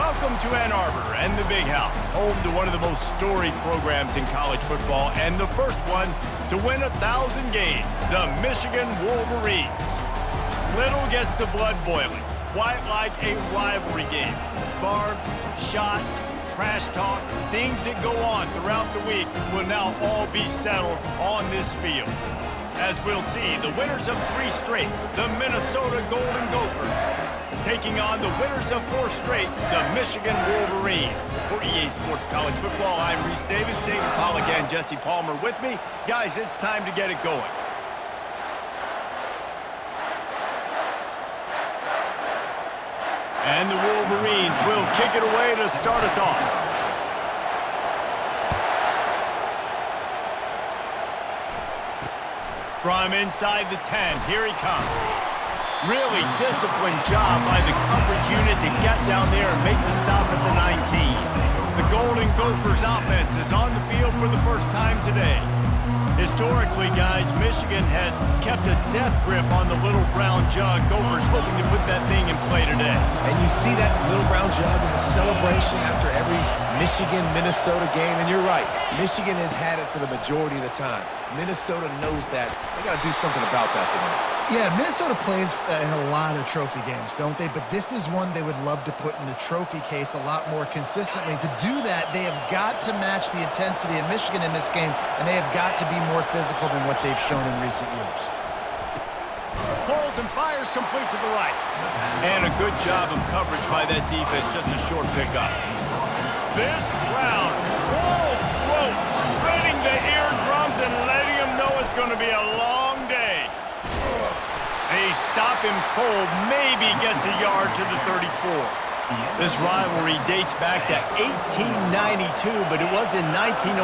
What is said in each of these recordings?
Welcome to Ann Arbor and the Big House, home to one of the most storied programs in college football and the first one to win 1,000 games, the Michigan Wolverines. Little gets the blood boiling, quite like a rivalry game. Barbs, shots, trash talk, things that go on throughout the week will now all be settled on this field. As we'll see, the winners of 3 straight, the Minnesota Golden Gophers, taking on the winners of 4 straight, the Michigan Wolverines. For EA Sports College Football, I'm Reese Davis, David Pollack, and Jesse Palmer with me. Guys, it's time to get it going. And the Wolverines will kick it away to start us off. From inside the 10, here he comes. Really disciplined job by the coverage unit to get down there and make the stop at the 19. The Golden Gophers offense is on the field for the first time today. Historically, guys, Michigan has kept a death grip on the little brown jug. Gophers hoping to put that thing in play today. And you see that little brown jug in the celebration after every Michigan-Minnesota game. And you're right, Michigan has had it for the majority of the time. Minnesota knows that. They got to do something about that today. Yeah, Minnesota plays in a lot of trophy games, don't they? But this is one they would love to put in the trophy case a lot more consistently. To do that, they have got to match the intensity of Michigan in this game, and they have got to be more physical than what they've shown in recent years. Pulls and fires complete to the right. And a good job of coverage by that defense, just a short pickup. This crowd, full throat, spreading the eardrums and letting them know it's going to be a long day. They stop him cold, maybe gets a yard to the 34. This rivalry dates back to 1892, but it was in 1903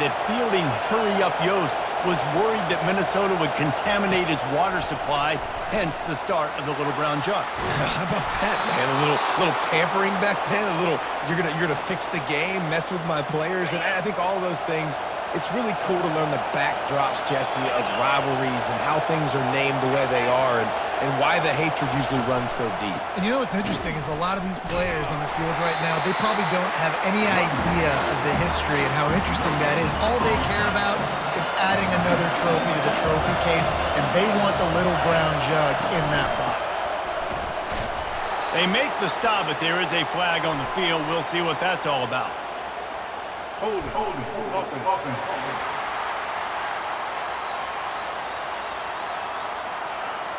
that fielding Hurry-Up Yost was worried that Minnesota would contaminate his water supply, hence the start of the Little Brown Jug. How about that, man? A little tampering back then, a little you're gonna fix the game, mess with my players, and I think all those things. It's really cool to learn the backdrops, Jesse, of rivalries and how things are named the way they are and why the hatred usually runs so deep. And you know what's interesting is a lot of these players on the field right now, they probably don't have any idea of the history and how interesting that is. All they care about is adding another trophy to the trophy case, and they want the Little Brown Jug in that box. They make the stop, but there is a flag on the field. We'll see what that's all about. Hold it, open.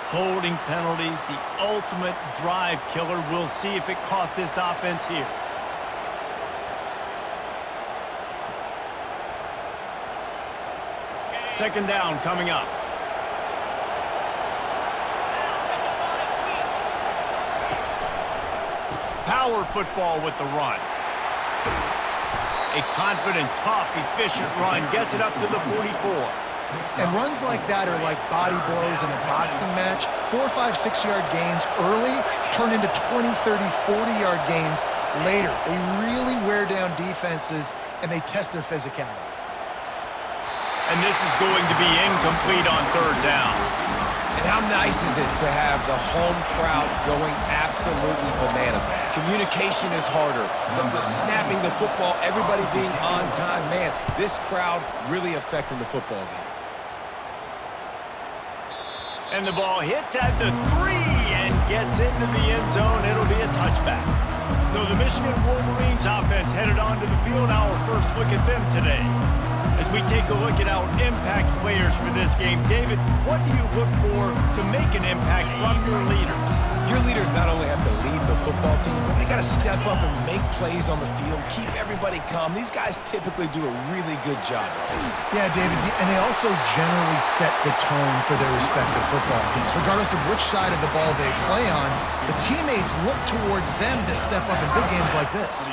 Holding penalties, the ultimate drive killer. We'll see if it costs this offense here. Second down coming up. Power football with the run. A confident, tough, efficient run gets it up to the 44. And runs like that are like body blows in a boxing match. 4, 5, 6-yard gains early turn into 20, 30, 40-yard gains later. They really wear down defenses, and they test their physicality. And this is going to be incomplete on third down. And how nice is it to have the home crowd going absolutely bananas? Communication is harder. The snapping the football, everybody being on time. Man, this crowd really affecting the football game. And the ball hits at the 3 and gets into the end zone. It'll be a touchback. So the Michigan Wolverines offense headed onto the field. Our first look at them today. As we take a look at our impact players for this game, David, what do you look for to make an impact from your leaders? Your leaders not only have to lead the football team, but they got to step up and make plays on the field, keep everybody calm. These guys typically do a really good job of it. Yeah, David, and they also generally set the tone for their respective football teams. Regardless of which side of the ball they play on, the teammates look towards them to step up in big games like this.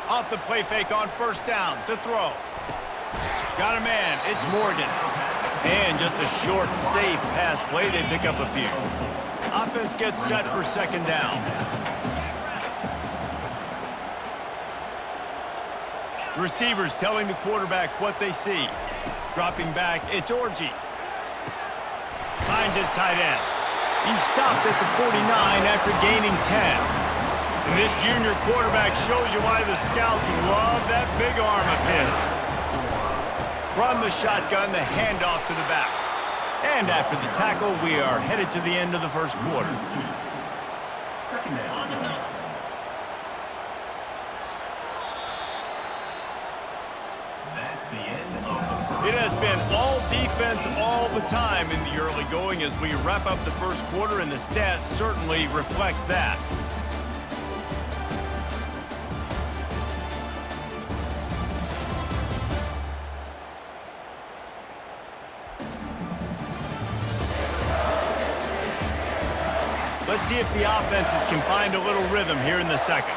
Off the play fake on first down to throw. Got a man, it's Morgan. And just a short, safe pass play, they pick up a few. Offense gets set for second down. Receivers telling the quarterback what they see. Dropping back, it's Orji. finds his tight end. He stopped at the 49 after gaining 10. And this junior quarterback shows you why the scouts love that big arm of his. From the shotgun, the handoff to the back. And after the tackle, we are headed to the end of the first quarter. Second down. That's the end of the first. It has been all defense all the time in the early going as we wrap up the first quarter, and the stats certainly reflect that. Let's see if the offenses can find a little rhythm here in the second.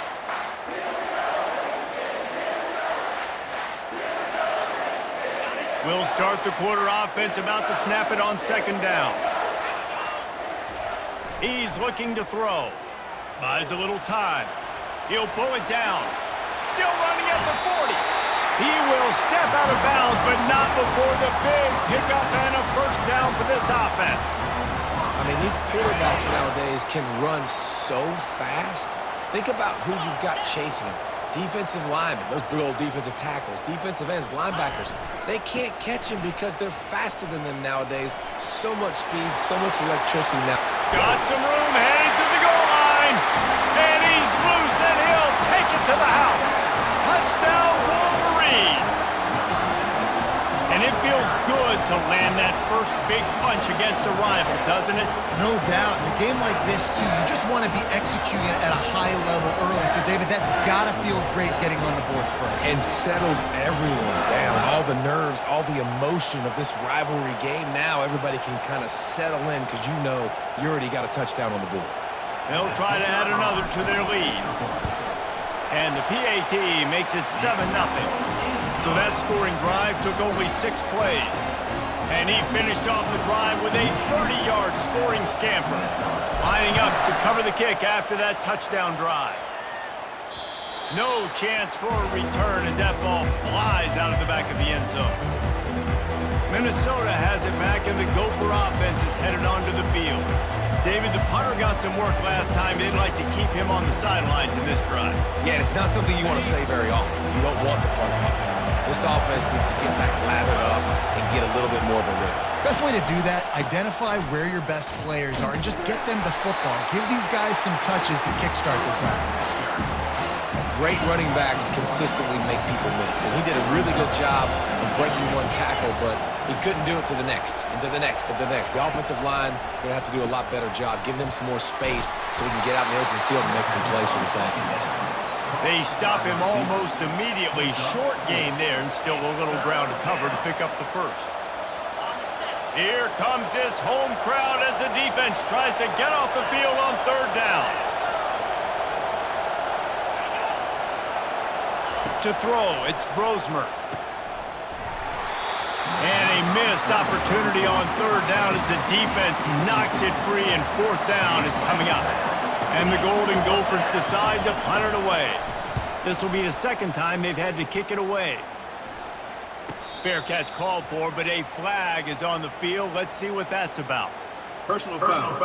We'll start the quarter offense, about to snap it on second down. He's looking to throw. Buys a little time. He'll pull it down. Still running at the 40. He will step out of bounds, but not before the big pickup and a first down for this offense. I mean, these quarterbacks nowadays can run so fast. Think about who you've got chasing them. Defensive linemen, those big old defensive tackles, defensive ends, linebackers. They can't catch him because they're faster than them nowadays. So much speed, so much electricity now. Got some room, headed to the goal line. And he's loose, and he'll take it to the house. Touchdown, Wolverines. And it feels good to land that first big punch against a rival, doesn't it? No doubt. In a game like this, too, you just want to be executing at a high level early. So, David, that's got to feel great getting on the board first. And settles everyone down. All the nerves, all the emotion of this rivalry game. Now everybody can kind of settle in because you know you already got a touchdown on the board. They'll try to add another to their lead. And the PAT makes it 7-0. So that scoring drive took only 6 plays. And he finished off the drive with a 30-yard scoring scamper, lining up to cover the kick after that touchdown drive. No chance for a return as that ball flies out of the back of the end zone. Minnesota has it back, and the Gopher offense is headed onto the field. David, the punter got some work last time. They'd like to keep him on the sidelines in this drive. Yeah, it's not something you want to say very often. You don't want the punter out there. This offense needs to get back lathered up and get a little bit more of a rhythm. Best way to do that, identify where your best players are and just get them the football. Give these guys some touches to kickstart this offense. Great running backs consistently make people miss, and he did a really good job of breaking one tackle, but he couldn't do it to the next, and to the next, and to the next. The offensive line going to have to do a lot better job, giving him some more space so he can get out in the open field and make some plays for this offense. They stop him almost immediately. Short gain there, and still a little ground to cover to pick up the first. Here comes this home crowd as the defense tries to get off the field on third down. To throw, it's Brosmer. And a missed opportunity on third down as the defense knocks it free, and fourth down is coming up. And the Golden Gophers decide to punt it away. This will be the second time they've had to kick it away. Fair catch called for, but a flag is on the field. Let's see what that's about. Personal foul.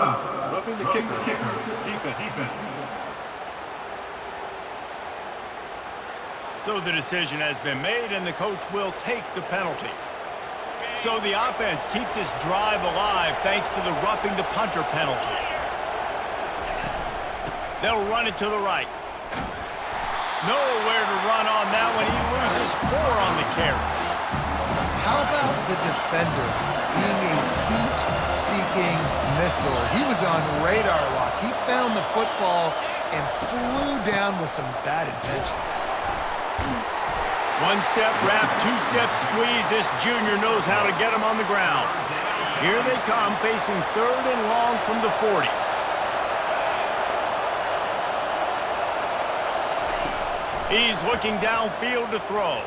Roughing the kicker. Defense. So the decision has been made, and the coach will take the penalty. So the offense keeps this drive alive thanks to the roughing the punter penalty. They'll run it to the right. Nowhere to run on that one. He loses 4 on the carry. How about the defender being a heat-seeking missile? He was on radar lock. He found the football and flew down with some bad intentions. One-step wrap, two-step squeeze. This junior knows how to get him on the ground. Here they come, facing third and long from the 40. He's looking downfield to throw.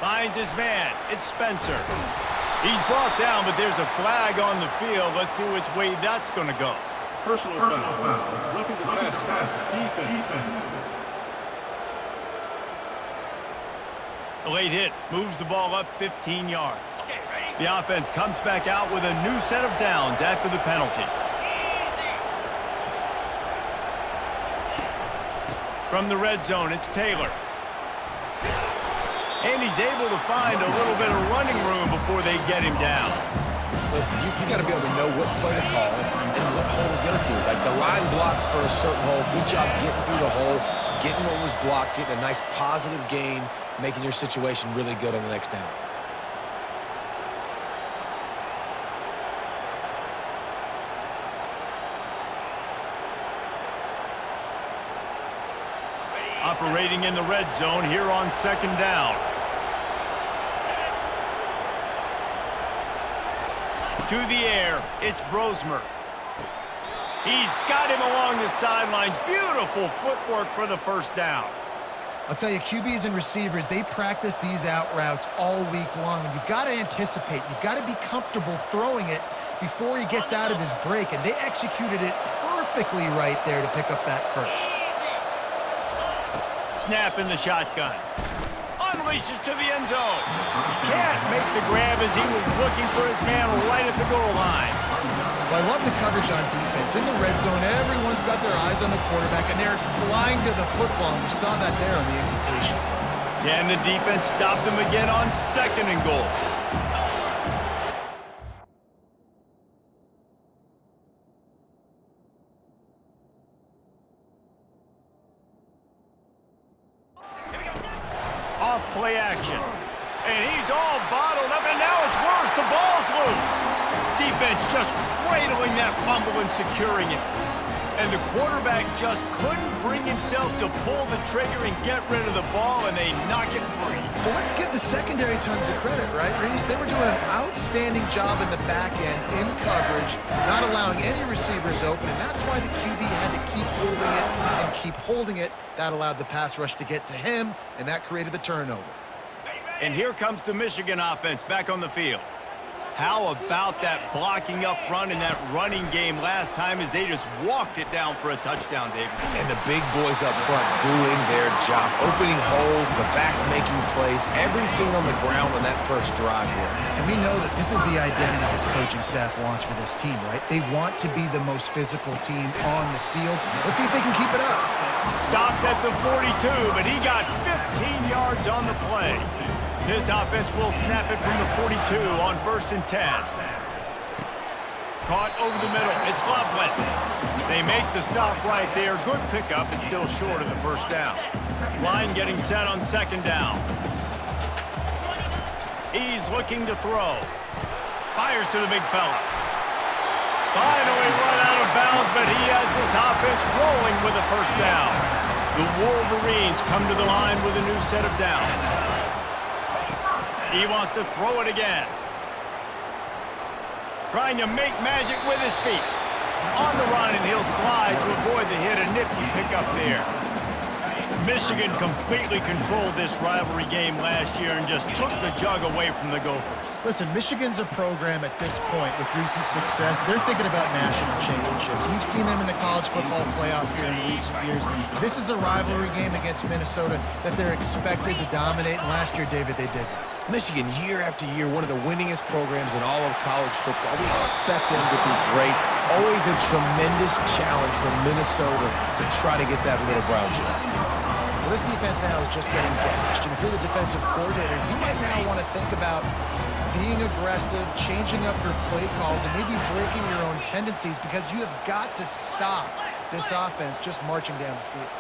Finds his man. It's Spencer. He's brought down, but there's a flag on the field. Let's see which way that's going to go. Personal foul. Roughing the passer. Defense. The late hit moves the ball up 15 yards. The offense comes back out with a new set of downs after the penalty. From the red zone, it's Taylor. And he's able to find a little bit of running room before they get him down. Listen, you got to be able to know what play to call and what hole to get it through. Like the line blocks for a certain hole. Good job getting through the hole, getting what was blocked, getting a nice positive gain, making your situation really good on the next down. Operating in the red zone here on second down. To the air, it's Brosmer. He's got him along the sidelines. Beautiful footwork for the first down. I'll tell you, QBs and receivers, they practice these out routes all week long, and you've got to anticipate. You've got to be comfortable throwing it before he gets out of his break, and they executed it perfectly right there to pick up that first. Snap in the shotgun. Unleashes to the end zone. Can't make the grab as he was looking for his man right at the goal line. Well, I love the coverage on defense. In the red zone, everyone's got their eyes on the quarterback, and they're flying to the football, and you saw that there on the incompletion. Yeah, and the defense stopped him again on second and goal. Off play action. And he's all bottled up, and now it's worse. The ball's loose. Defense just cradling that fumble and securing it. And the quarterback just couldn't bring himself to pull the trigger and get rid of the ball, and they knock it free. So let's give the secondary tons of credit, right, Reese? They were doing an outstanding job in the back end, in coverage, not allowing any receivers open, and that's why the QB had to keep holding it and keep holding it. That allowed the pass rush to get to him, and that created the turnover. And here comes the Michigan offense back on the field. How about that blocking up front and that running game last time as they just walked it down for a touchdown, David? And the big boys up front doing their job. Opening holes, the backs making plays, everything on the ground when that first drive worked. And we know that this is the identity this coaching staff wants for this team, right? They want to be the most physical team on the field. Let's see if they can keep it up. Stopped at the 42, but he got 15 yards on the play. This offense will snap it from the 42 on 1st and 10. Caught over the middle. It's Loveland. They make the stop right there. Good pickup, but still short of the first down. Line getting set on second down. He's looking to throw. Fires to the big fella. Finally run out of bounds, but he has this offense rolling with a first down. The Wolverines come to the line with a new set of downs. He wants to throw it again. Trying to make magic with his feet. On the run, and he'll slide to avoid the hit. A nifty pickup there. Michigan completely controlled this rivalry game last year and just took the jug away from the Gophers. Listen, Michigan's a program at this point with recent success. They're thinking about national championships. We've seen them in the college football playoff here in recent years. This is a rivalry game against Minnesota that they're expected to dominate. And last year, David, they did. Michigan, year after year, one of the winningest programs in all of college football. We expect them to be great. Always a tremendous challenge for Minnesota to try to get that little brown gel. Well, this defense now is just getting gashed. And if you're the defensive coordinator, you might now want to think about being aggressive, changing up your play calls, and maybe breaking your own tendencies, because you have got to stop this offense just marching down the field.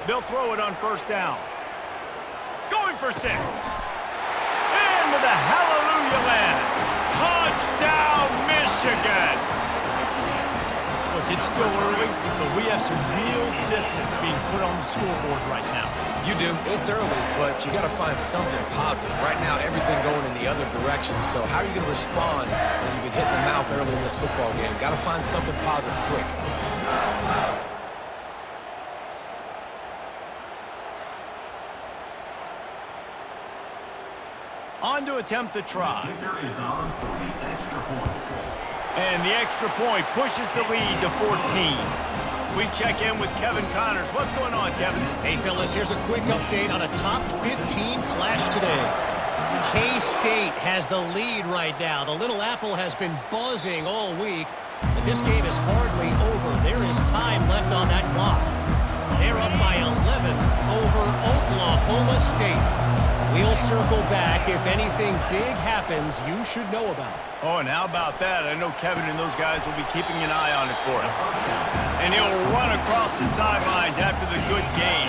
They'll throw it on first down. Going for 6. Into the hallelujah land. Touchdown, Michigan. Look, it's still early, but we have some real distance being put on the scoreboard right now. You do. It's early, but you got to find something positive. Right now, everything going in the other direction. So how are you going to respond when you've been hit in the mouth early in this football game? Got to find something positive quick. On to attempt the try. And the extra point pushes the lead to 14. We check in with Kevin Connors. What's going on, Kevin? Hey, fellas, here's a quick update on a top 15 clash today. K-State has the lead right now. The Little Apple has been buzzing all week, but this game is hardly over. There is time left on that clock. They're up by 11 over Oklahoma State. We'll circle back. If anything big happens, you should know about it. Oh, and how about that? I know Kevin and those guys will be keeping an eye on it for us. And he'll run across the sidelines after the good gain.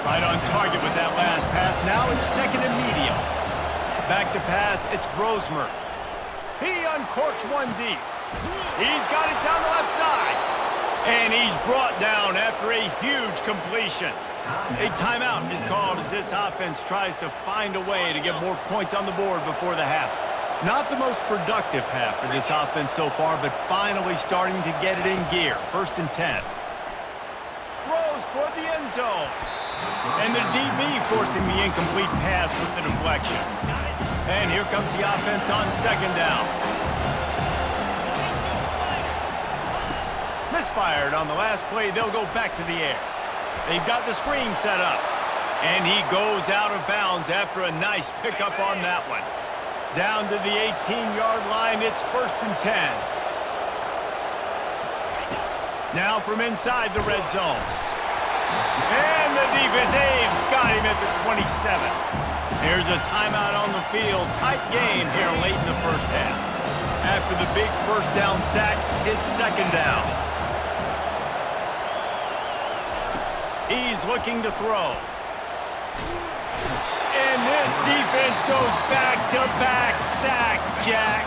Right on target with that last pass. Now it's second and medium. Back to pass, it's Brosmer. He uncorks one deep. He's got it down the left side. And he's brought down after a huge completion. A timeout is called as this offense tries to find a way to get more points on the board before the half. Not the most productive half for this offense so far, but finally starting to get it in gear. 1st and 10. Throws toward the end zone. And the DB forcing the incomplete pass with the deflection. And here comes the offense on 2nd down. Misfired on the last play. They'll go back to the air. They've got the screen set up. And he goes out of bounds after a nice pickup on that one. Down to the 18-yard line, it's 1st and 10. Now from inside the red zone. And the defense, they've got him at the 27. There's a timeout on the field. Tight game here late in the first half. After the big first down sack, it's 2nd down. He's looking to throw. And this defense goes back-to-back sack, Jack.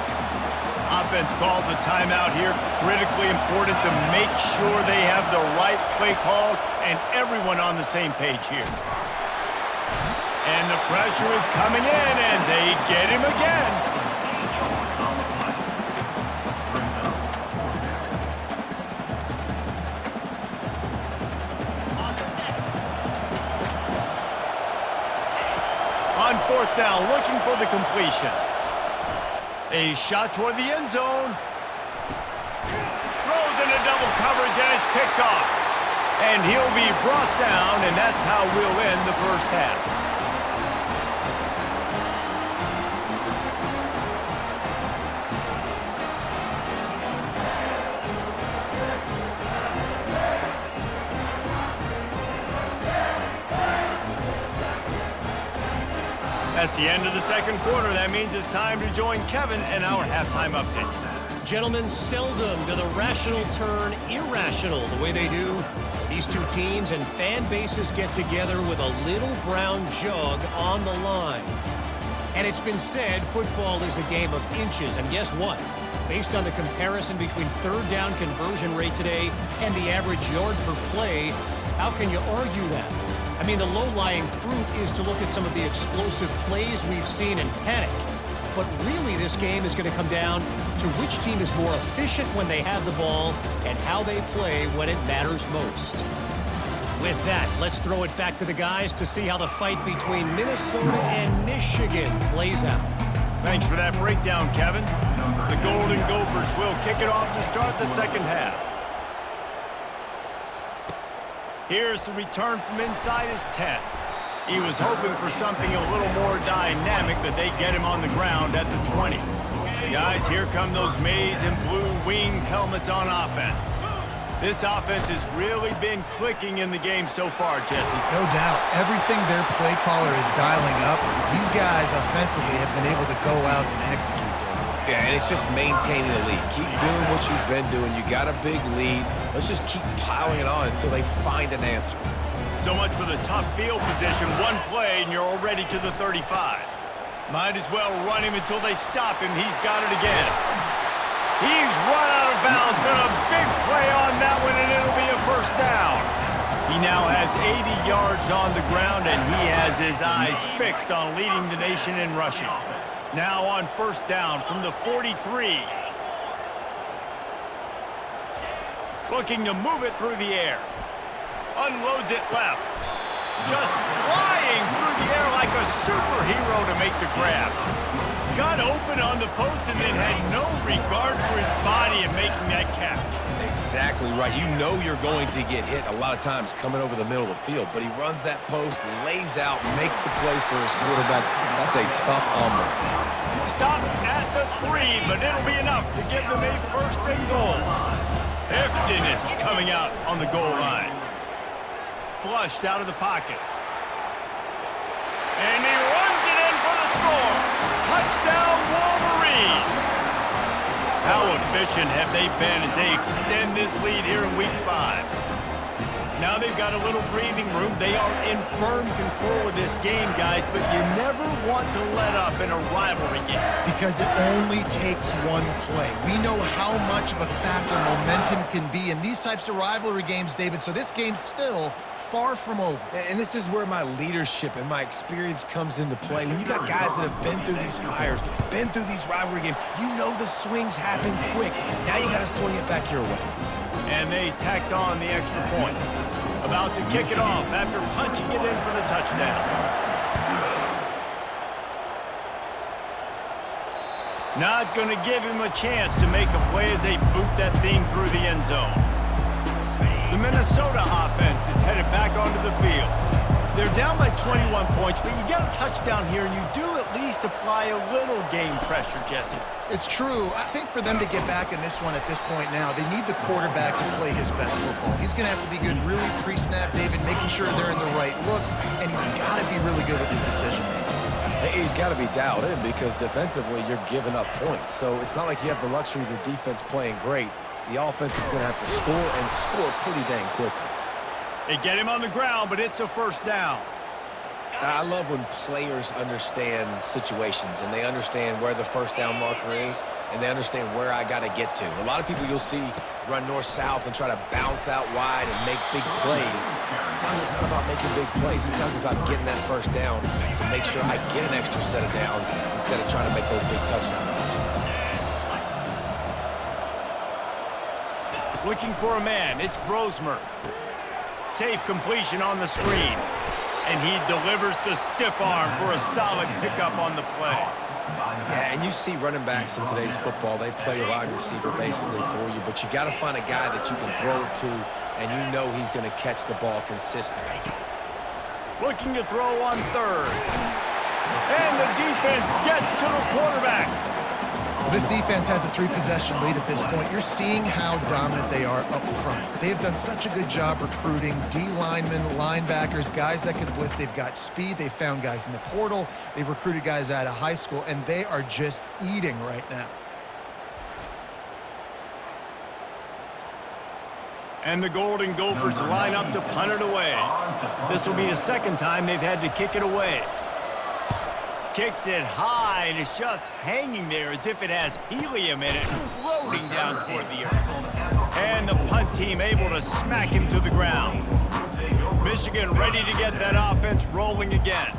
Offense calls a timeout here. Critically important to make sure they have the right play call and everyone on the same page here. And the pressure is coming in, and they get him again. On 4th down, looking for the completion. A shot toward the end zone. Throws into double coverage, and it's picked off. And he'll be brought down, and that's how we'll end the first half. That's the end of the 2nd quarter. That means it's time to join Kevin and our halftime update. Gentlemen, seldom do the rational turn irrational the way they do. These two teams and fan bases get together with a little brown jug on the line. And it's been said football is a game of inches. And guess what? Based on the comparison between 3rd down conversion rate today and the average yard per play, how can you argue that? I mean, the low-lying fruit is to look at some of the explosive plays we've seen and panic. But really, this game is going to come down to which team is more efficient when they have the ball and how they play when it matters most. With that, let's throw it back to the guys to see how the fight between Minnesota and Michigan plays out. Thanks for that breakdown, Kevin. The Golden Gophers will kick it off to start the 2nd half. Here's the return from inside his 10. He was hoping for something a little more dynamic, but they get him on the ground at the 20. Guys, here come those maize and blue winged helmets on offense. This offense has really been clicking in the game so far, Jesse. No doubt. Everything their play caller is dialing up, these guys offensively have been able to go out and execute. Yeah, and it's just maintaining the lead. Keep doing what you've been doing. You got a big lead. Let's just keep piling it on until they find an answer. So much for the tough field position. One play, and you're already to the 35. Might as well run him until they stop him. He's got it again. He's run out of bounds, but a big play on that one, and it'll be a 1st down. He now has 80 yards on the ground, and he has his eyes fixed on leading the nation in rushing. Now on 1st down from the 43. Looking to move it through the air. Unloads it left. Just flying through the air like a superhero to make the grab. Got open on the post and then had no regard for his body in making that catch. Exactly right. You know you're going to get hit a lot of times coming over the middle of the field, but he runs that post, lays out, makes the play for his quarterback. That's a tough hombre. Stopped at the 3, but it'll be enough to give them a first and goal. Heftiness coming out on the goal line. Flushed out of the pocket. And he runs it in for the score. Touchdown, Wolverines. How efficient have they been as they extend this lead here in Week 5? Now they've got a little breathing room. They are in firm control of this game, guys, but you never want to let up in a rivalry game. Because it only takes one play. We know how much of a factor momentum can be in these types of rivalry games, David, so this game's still far from over. And this is where my leadership and my experience comes into play. When you got guys that have been through these fires, been through these rivalry games, you know the swings happen quick. Now you got to swing it back your way. And they tacked on the extra point. About to kick it off after punching it in for the touchdown. Not going to give him a chance to make a play as they boot that thing through the end zone. The Minnesota offense is headed back onto the field. They're down by 21 points, but you get a touchdown here, and you do at least apply a little game pressure, Jesse. It's true. I think for them to get back in this one at this point now, they need the quarterback to play his best football. He's going to have to be good really pre-snap, David, making sure they're in the right looks, and he's got to be really good with his decision-making. He's got to be dialed in because defensively you're giving up points. So it's not like you have the luxury of your defense playing great. The offense is going to have to score and score pretty dang quickly. They get him on the ground, but it's a first down. I love when players understand situations and they understand where the first down marker is and they understand where I got to get to. A lot of people you'll see run north-south and try to bounce out wide and make big plays. Sometimes it's not about making big plays. Sometimes it's about getting that first down to make sure I get an extra set of downs instead of trying to make those big touchdown runs. Looking for a man, it's Brosmer. Safe completion on the screen. And he delivers the stiff arm for a solid pickup on the play. Yeah, and you see running backs in today's football, they play a wide receiver basically for you, but you got to find a guy that you can throw it to, and you know he's going to catch the ball consistently. Looking to throw on third. And the defense gets to the quarterback. This defense has a 3-possession lead at this point. You're seeing how dominant they are up front. They've done such a good job recruiting D-linemen, linebackers, guys that can blitz. They've got speed. They've found guys in the portal. They've recruited guys out of high school, and they are just eating right now. And the Golden Gophers line up to punt it away. This will be the second time they've had to kick it away. Kicks it high, and it's just hanging there as if it has helium in it, floating down toward the earth. And the punt team able to smack him to the ground. Michigan ready to get that offense rolling again.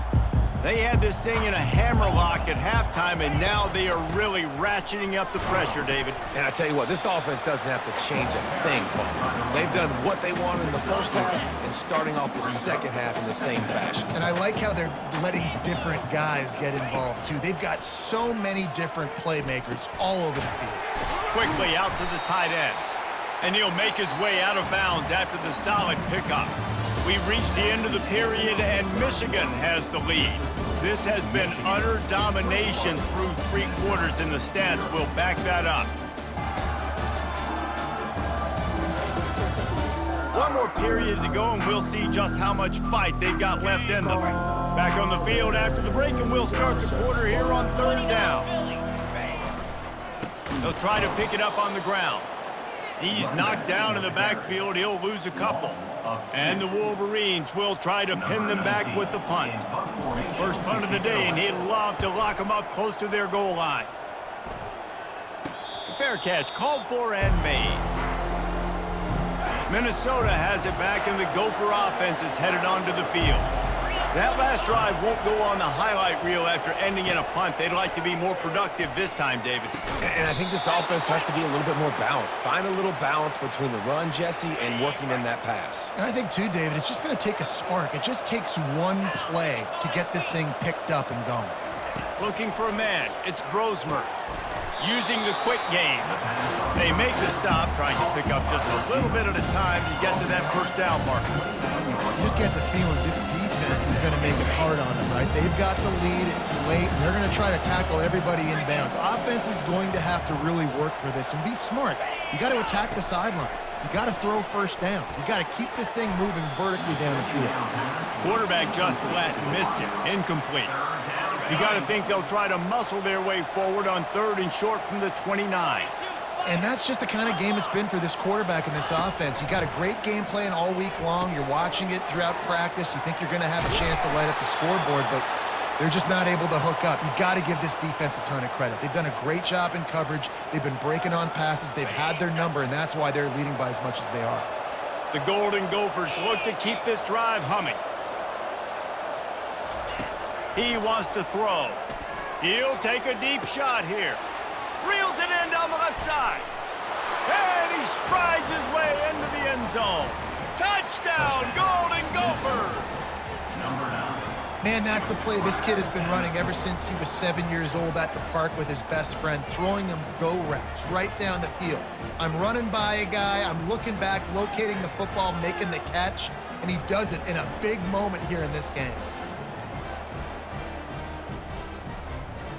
They had this thing in a hammerlock at halftime, and now they are really ratcheting up the pressure, David. And I tell you what, this offense doesn't have to change a thing, Paul. They've done what they wanted in the first half and starting off the second half in the same fashion. And I like how they're letting different guys get involved, too. They've got so many different playmakers all over the field. Quickly out to the tight end. And he'll make his way out of bounds after the solid pickup. We've reached the end of the period, and Michigan has the lead. This has been utter domination through 3 quarters, and the stats will back that up. One more period to go, and we'll see just how much fight they've got left in them. Back on the field after the break, and we'll start the quarter here on 3rd down. They'll try to pick it up on the ground. He's knocked down in the backfield. He'll lose a couple. And the Wolverines will try to pin them back with the punt. First punt of the day, and he'd love to lock them up close to their goal line. Fair catch called for and made. Minnesota has it back, and the Gopher offense is headed onto the field. That last drive won't go on the highlight reel after ending in a punt. They'd like to be more productive this time, David. And I think this offense has to be a little bit more balanced. Find a little balance between the run, Jesse, and working in that pass. And I think, too, David, it's just going to take a spark. It just takes one play to get this thing picked up and going. Looking for a man. It's Brosmer. Using the quick game. They make the stop, trying to pick up just a little bit at a time to get to that first down marker. You just get the feeling this defense is going to make it hard on them, right? They've got the lead. It's late, and they're going to try to tackle everybody in bounds. Offense is going to have to really work for this and be smart. You got to attack the sidelines. You got to throw first downs. You got to keep this thing moving vertically down the field. Quarterback just flat missed it. Incomplete. You got to think they'll try to muscle their way forward on 3rd and short from the 29. And that's just the kind of game it's been for this quarterback and this offense. You got a great game plan all week long. You're watching it throughout practice. You think you're going to have a chance to light up the scoreboard, but they're just not able to hook up. You got to give this defense a ton of credit. They've done a great job in coverage. They've been breaking on passes. They've had their number, and that's why they're leading by as much as they are. The Golden Gophers look to keep this drive humming. He wants to throw. He'll take a deep shot here. Reels it in down the left side. And he strides his way into the end zone. Touchdown, Golden Gophers! Man, that's a play this kid has been running ever since he was 7 years old at the park with his best friend, throwing him go routes right down the field. I'm running by a guy, I'm looking back, locating the football, making the catch, and he does it in a big moment here in this game.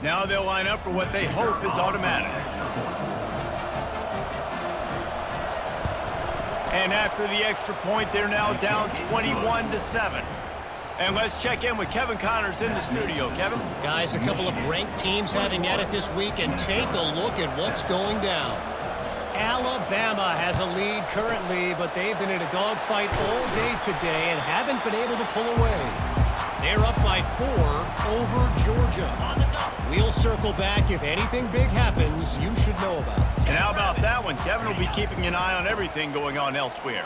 Now they'll line up for what they hope is automatic. And after the extra point, they're now down 21-7. And let's check in with Kevin Connors in the studio. Kevin? Guys, a couple of ranked teams having at it this week, and take a look at what's going down. Alabama has a lead currently, but they've been in a dogfight all day today and haven't been able to pull away. They're up by 4 over Georgia. We'll circle back. If anything big happens, you should know about it. And how about that one? Kevin will be keeping an eye on everything going on elsewhere.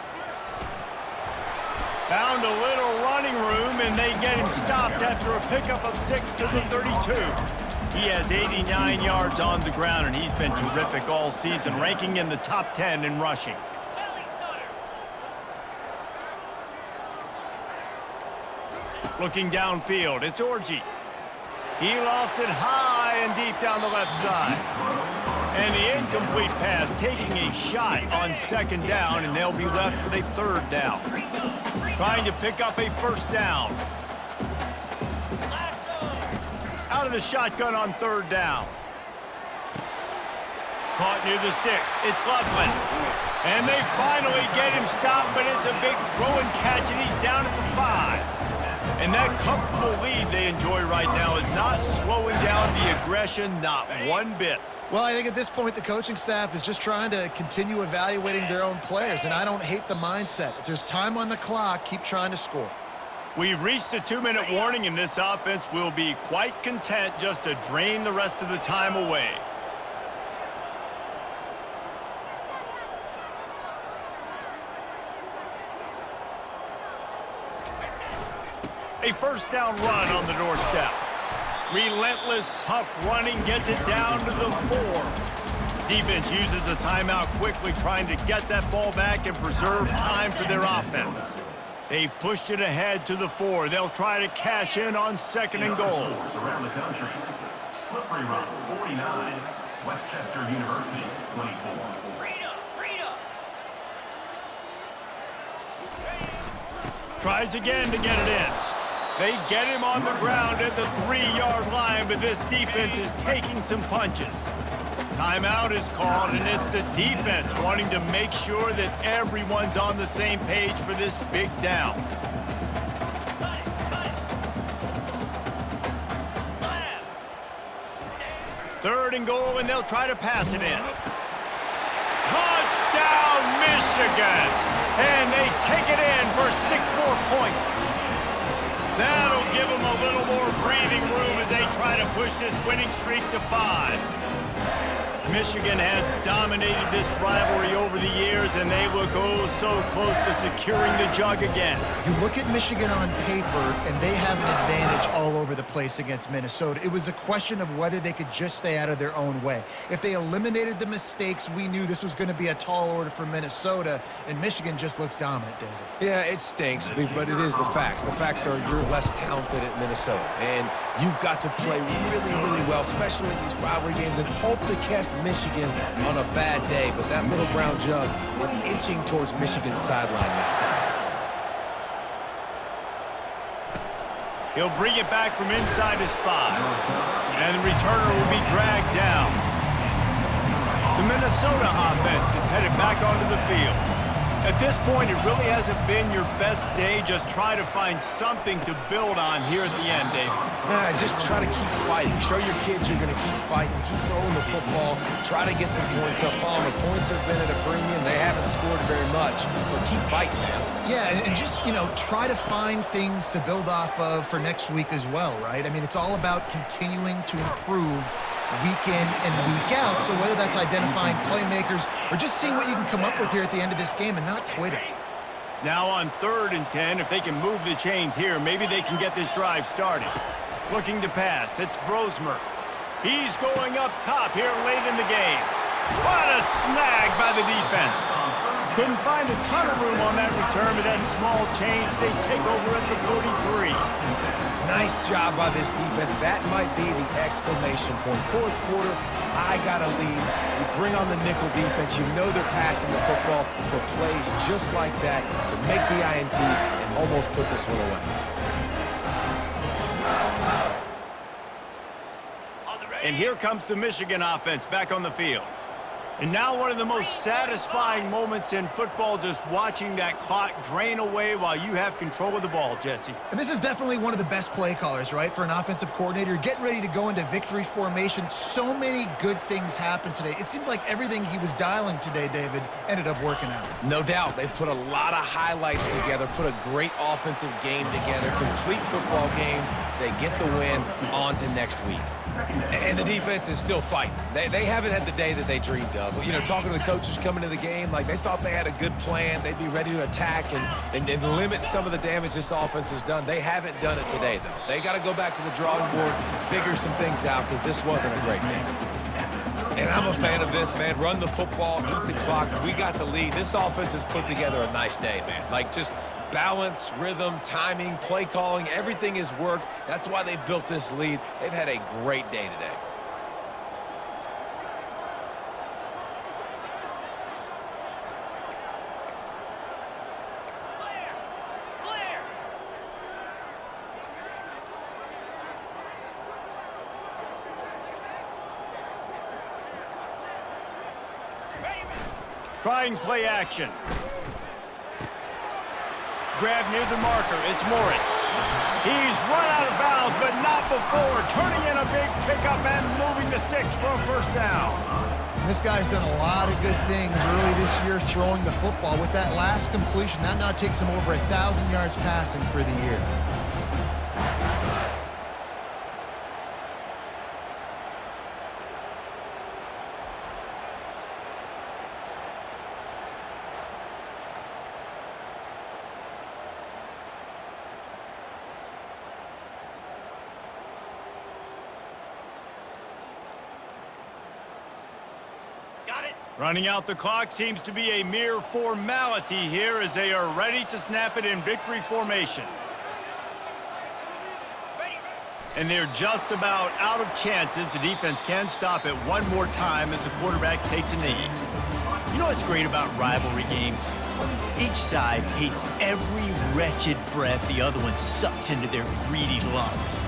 Found a little running room, and they get him stopped after a pickup of 6 to the 32. He has 89 yards on the ground, and he's been terrific all season, ranking in the top 10 in rushing. Looking downfield, it's Orji. He lofts it high and deep down the left side. And the incomplete pass taking a shot on 2nd down, and they'll be left with a 3rd down. Trying to pick up a 1st down. Out of the shotgun on 3rd down. Caught near the sticks. It's Loveland. And they finally get him stopped, but it's a big throw and catch, and he's down at the 5. And that comfortable lead they enjoy right now is not slowing down the aggression, not one bit. Well, I think at this point, the coaching staff is just trying to continue evaluating their own players, and I don't hate the mindset. If there's time on the clock, keep trying to score. We've reached a 2-minute warning, and this offense will be quite content just to drain the rest of the time away. A 1st down run on the doorstep. Relentless, tough running gets it down to the 4. Defense uses a timeout quickly, trying to get that ball back and preserve time for their offense. They've pushed it ahead to the 4. They'll try to cash in on 2nd and goal. Around the country. Slippery Rock, 49. Westchester University, 24. Tries again to get it in. They get him on the ground at the 3-yard line, but this defense is taking some punches. Timeout is called, and it's the defense wanting to make sure that everyone's on the same page for this big down. Third and goal, and they'll try to pass it in. Touchdown, Michigan! And they take it in for 6 more points. That'll give them a little more breathing room as they try to push this winning streak to 5. Michigan has dominated this rivalry over the years, and they will go so close to securing the jug again. You look at Michigan on paper, and they have an advantage all over the place against Minnesota. It was a question of whether they could just stay out of their own way. If they eliminated the mistakes, we knew this was going to be a tall order for Minnesota, and Michigan just looks dominant, David. Yeah, it stinks, but it is the facts. The facts are you're less talented at Minnesota, and you've got to play really, really well, especially in these rivalry games, and hope to catch Michigan on a bad day. But that little brown jug is inching towards Michigan's sideline now. He'll bring it back from inside his 5, and the returner will be dragged down. The Minnesota offense is headed back onto the field. At this point, it really hasn't been your best day. Just try to find something to build on here at the end, David. Nah, just try to keep fighting. Show your kids you're going to keep fighting. Keep throwing the football. Try to get some points up on. The points have been at a premium. They haven't scored very much, but keep fighting, man. Yeah, and just, try to find things to build off of for next week as well, right? I mean, it's all about continuing to improve week in and week out. So whether that's identifying playmakers or just seeing what you can come up with here at the end of this game and not quitting. Now on 3rd and 10, if they can move the chains here, maybe they can get this drive started. Looking to pass, it's Brosmer. He's going up top here late in the game. What a snag by the defense. Couldn't find a ton of room on that return, but that small change, they take over at the 43. Nice job by this defense. That might be the exclamation point. 4th quarter, I got a lead. You bring on the nickel defense. You know they're passing the football for plays just like that to make the INT and almost put this one away. And here comes the Michigan offense back on the field. And now one of the most satisfying moments in football, just watching that clock drain away while you have control of the ball, Jesse. And this is definitely one of the best play callers, right, for an offensive coordinator. Getting ready to go into victory formation. So many good things happened today. It seemed like everything he was dialing today, David, ended up working out. No doubt. They've put a lot of highlights together, put a great offensive game together, complete football game. They get the win on to next week. And the defense is still fighting. They haven't had the day that they dreamed of. Talking to the coaches coming to the game, like they thought they had a good plan. They'd be ready to attack and limit some of the damage this offense has done. They haven't done it today, though. They got to go back to the drawing board, figure some things out, because this wasn't a great day. And I'm a fan of this, man. Run the football, eat the clock. We got the lead. This offense has put together a nice day, man. Like, just balance, rhythm, timing, play calling, everything has worked. That's why they've built this lead. They've had a great day today. Trying play action. Grab near the marker. It's Morris. He's run out of bounds, but not before. Turning in a big pickup and moving the sticks for a first down. This guy's done a lot of good things early this year throwing the football. With that last completion, that now takes him over 1,000 yards passing for the year. Running out the clock seems to be a mere formality here as they are ready to snap it in victory formation. And they're just about out of chances. The defense can stop it one more time as the quarterback takes a knee. You know what's great about rivalry games? Each side hates every wretched breath the other one sucks into their greedy lungs.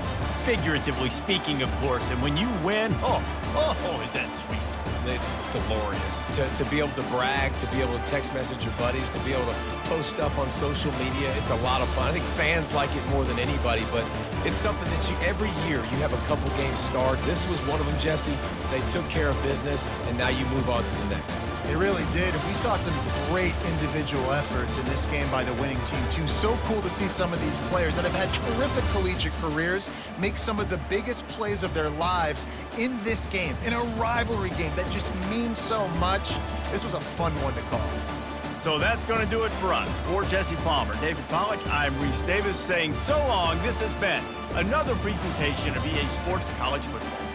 Figuratively speaking, of course. And when you win, oh, is that sweet. It's glorious to be able to brag, to be able to text message your buddies, to be able to post stuff on social media. It's a lot of fun. I think fans like it more than anybody, but it's something that every year you have a couple games start. This was one of them, Jesse. They took care of business, and now you move on to the next. They really did. And we saw some great individual efforts in this game by the winning team, too. So cool to see some of these players that have had terrific collegiate careers make some of the biggest plays of their lives in this game, in a rivalry game that just means so much. This was a fun one to call. So that's going to do it for us. For Jesse Palmer, David Pollack, I'm Reese Davis saying so long. This has been another presentation of EA Sports College Football.